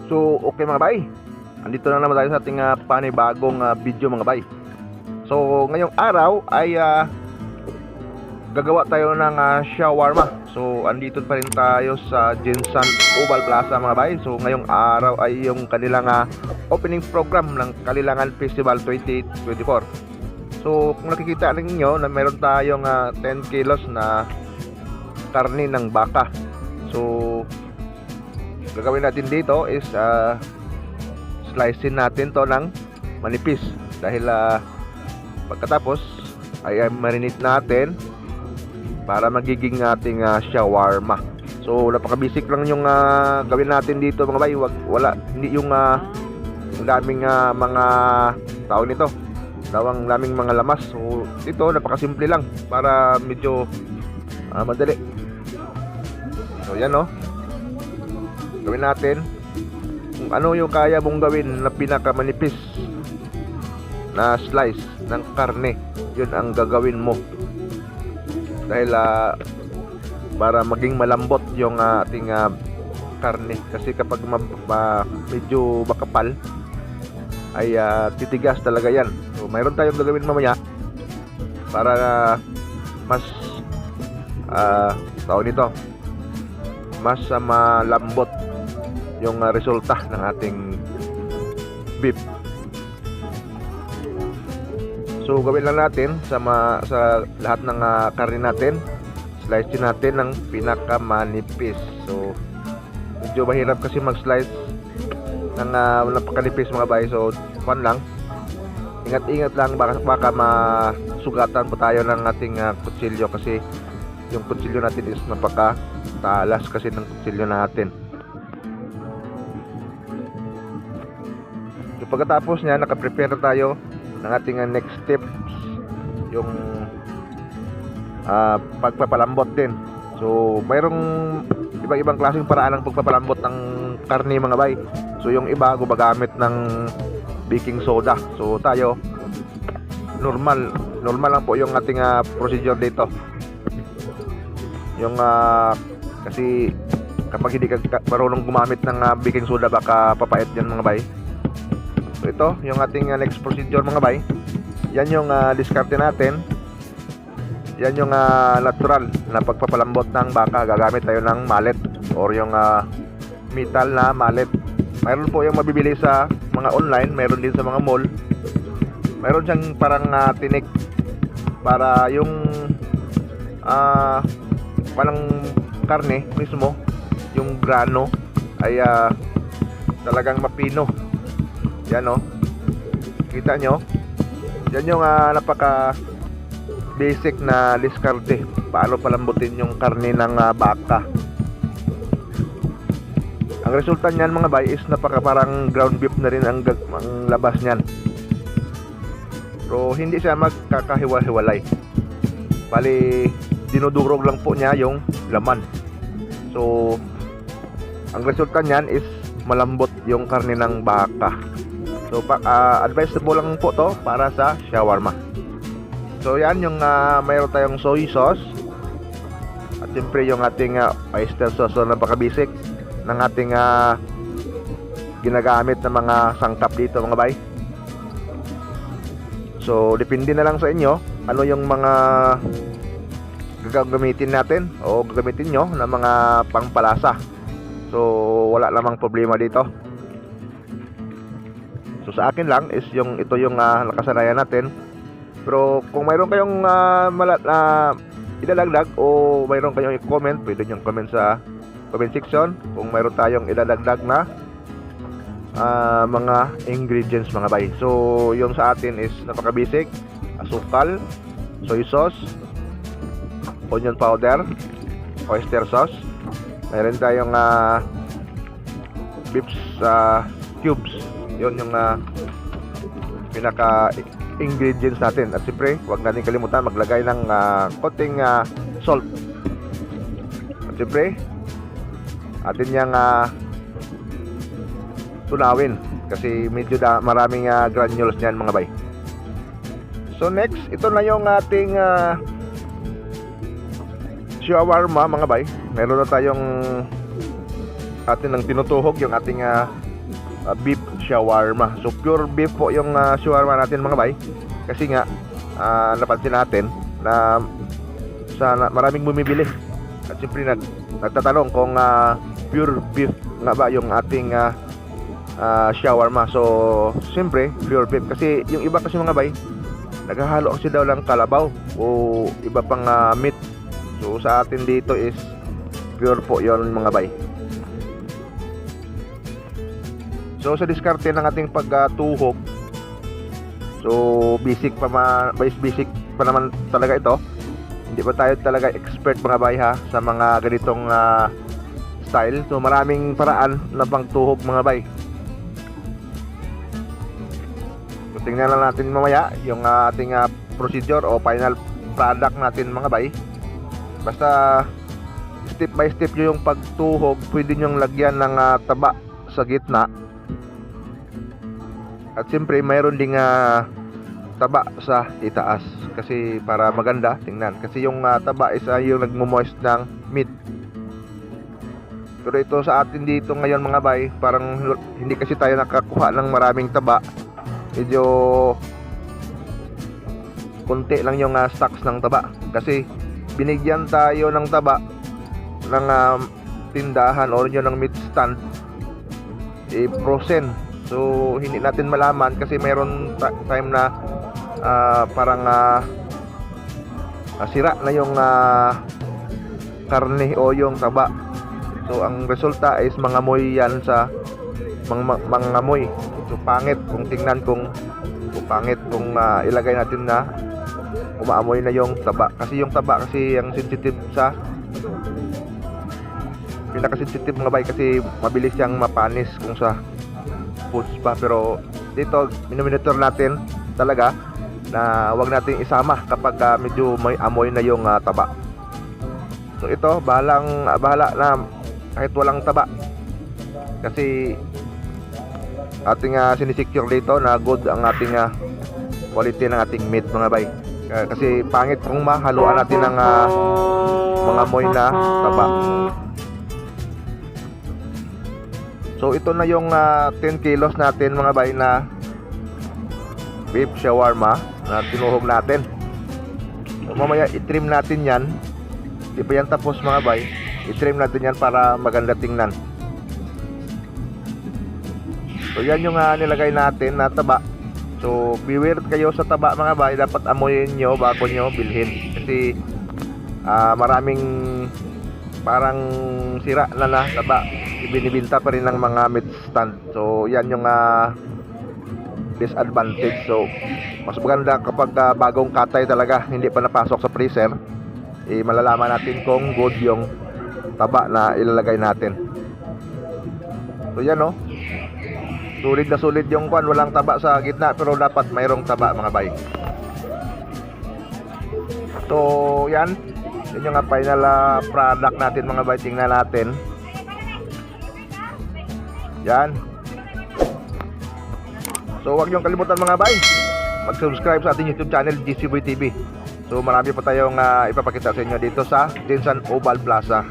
So okay mga bay, andito na naman tayo sa ating panibagong video mga bay. So ngayong araw ay gagawa tayo ng shawarma. So andito pa rin tayo sa Jinsan Oval Plaza mga bay. So ngayong araw ay yung kanilang opening program ng Kalilangan Festival 2024. So kung nakikita ninyo na meron tayong 10 kilos na karne ng baka. So gagawin natin dito is slicein natin to ng manipis dahil pagkatapos ay marinate natin para magiging ating shawarma. So napaka-basic lang yung gawin natin dito mga bay. Wala hindi yung daming mga tawag nito. Daming mga lamas. So dito napaka-simple lang para medyo madali. So yan no. Gawin natin kung ano yung kaya mong gawin na pinakamanipis na slice ng karne, yun ang gagawin mo dahil para maging malambot yung ating karne. Kasi kapag medyo makapal ay titigas talaga yan. So mayroon tayong gagawin mamaya para mas tawag nito, mas malambot yung resulta ng ating beef. So gawin lang natin sa lahat ng karne natin, slice din natin ng pinakamanipis. So medyo mahirap kasi mag-slice ng napakanipis mga bay. So fun lang, ingat-ingat lang, baka masugatan pa tayo ng ating kutsilyo kasi yung kutsilyo natin is napakatalas kasi ng kutsilyo natin. So pagkatapos niya, nakaprepare tayo ng ating next steps, yung pagpapalambot din. So mayroong ibang klaseng paraan ng pagpapalambot ng karne mga bay. So yung iba gumagamit ng baking soda. So tayo normal lang po yung ating procedure dito. Yung kasi kapag hindi ka marunong gumamit ng baking soda, baka papait yan mga bay. So ito yung ating next procedure mga bay. Yan yung diskarte natin. Yan yung natural na pagpapalambot ng baka. Gagamit tayo ng mallet or yung metal na mallet. Mayroon po yung mabibili sa mga online, mayroon din sa mga mall. Mayroon siyang parang tinik para yung parang karne mismo, yung grano ay talagang mapino. Yan o, kita nyo, yan yung napaka basic na diskarte paano palambutin yung karne ng baka. Ang resulta niyan mga bay is napaka parang ground beef na rin ang labas niyan, pero hindi siya magkakahiwa-hiwalay, bali dinudurog lang po niya yung laman. So ang resulta niyan is malambot yung karne ng baka. So advisable lang po to para sa shawarma. So yan yung mayroon tayong soy sauce at siyempre yung ating oyster sauce. So napaka-basic ng ating ginagamit na mga sangkap dito mga bay. So depende na lang sa inyo ano yung mga gagamitin natin o gagamitin nyo na mga pangpalasa. So wala namang problema dito. So sa akin lang is ito yung nakasanayan natin. Pero kung mayroon kayong idadagdag o mayroon kayong i-comment, pwede nyo comment sa comment section kung mayroon tayong idadagdag na mga ingredients mga bay. So yung sa atin is napaka-basic: asukal, soy sauce, onion powder, oyster sauce. Mayroon tayong beef cubes. Yun yung pinaka ingredients natin. At siyempre huwag natin kalimutan maglagay ng konting salt. At siyempre atin yung tunawin kasi medyo maraming granules niyan mga bay. So next, ito na yung ating shawarma mga bay. Meron na tayong atin ng tinutuhog, yung ating beef shawarma. So pure beef po yung shawarma natin mga bay. Kasi nga napansin natin na maraming bumibili. At siyempre nagtatanong kung pure beef nga ba yung ating shawarma. So siyempre pure beef, kasi yung iba kasi mga bay naghahalo kasi daw lang kalabaw o iba pang meat. So sa atin dito is pure po yon mga bay. So sa diskarte ng ating pagtuhog, so basic pa naman talaga ito. Hindi pa tayo talaga expert mga bay ha sa mga ganitong style. So maraming paraan na pangtuhog mga bay. So tingnan lang natin mamaya yung ating procedure o final product natin mga bay. Basta step by step yung pagtuhog, pwede nyong lagyan ng taba sa gitna. At siyempre mayroon ding taba sa itaas kasi para maganda tingnan. Kasi yung taba is yung nagmo-moist ng meat. Pero ito sa atin dito ngayon mga bay, parang hindi kasi tayo nakakuha ng maraming taba. Medyo konti lang yung stocks ng taba. Kasi binigyan tayo ng taba ng tindahan o yun ng meat stand frozen. So hindi natin malaman kasi mayroon time na parang sira na yung karne o yung taba. So ang resulta is mangamoy yan sa mangamoy. So pangit kung tingnan kung pangit kung ilagay natin na umaamoy na yung taba. Kasi yung taba kasi ang sensitive sa pinaka-sensitive mga bay, kasi mabilis siyang mapanis kung sa foods pa. Pero dito minomonitor natin talaga na wag natin isama kapag medyo may amoy na yung taba. So ito bahala na kahit walang taba, kasi ating sinisecure dito na good ang ating quality ng ating meat mga bay. Kasi pangit kung mahaluan natin ng mga amoy na taba. So ito na yung 10 kilos natin mga bay na beef shawarma na tinuhog natin. So mamaya i-trim natin yan. Di pa yan tapos mga bay. I-trim natin yan para maganda tingnan. So yan yung nilagay natin na taba. So beware kayo sa taba mga bay. Dapat amoyin nyo bago nyo bilhin. Kasi maraming parang sira na taba ibinibinta pa rin ng mga meat stand. So yan yung disadvantage. So mas maganda kapag bagong katay talaga, hindi pa napasok sa freezer, malalaman natin kung good yung taba na ilalagay natin. So yan sulit na sulit yung kwan, walang taba sa gitna pero dapat mayroong taba mga bay. So yan yung final product natin mga bay. Tingnan natin. Yan. So huwag niyong kalimutan mga bay, mag-subscribe sa ating YouTube channel GCboy TV. So marami pa tayong ipapakita sa inyo dito sa Jensen Oval Plaza.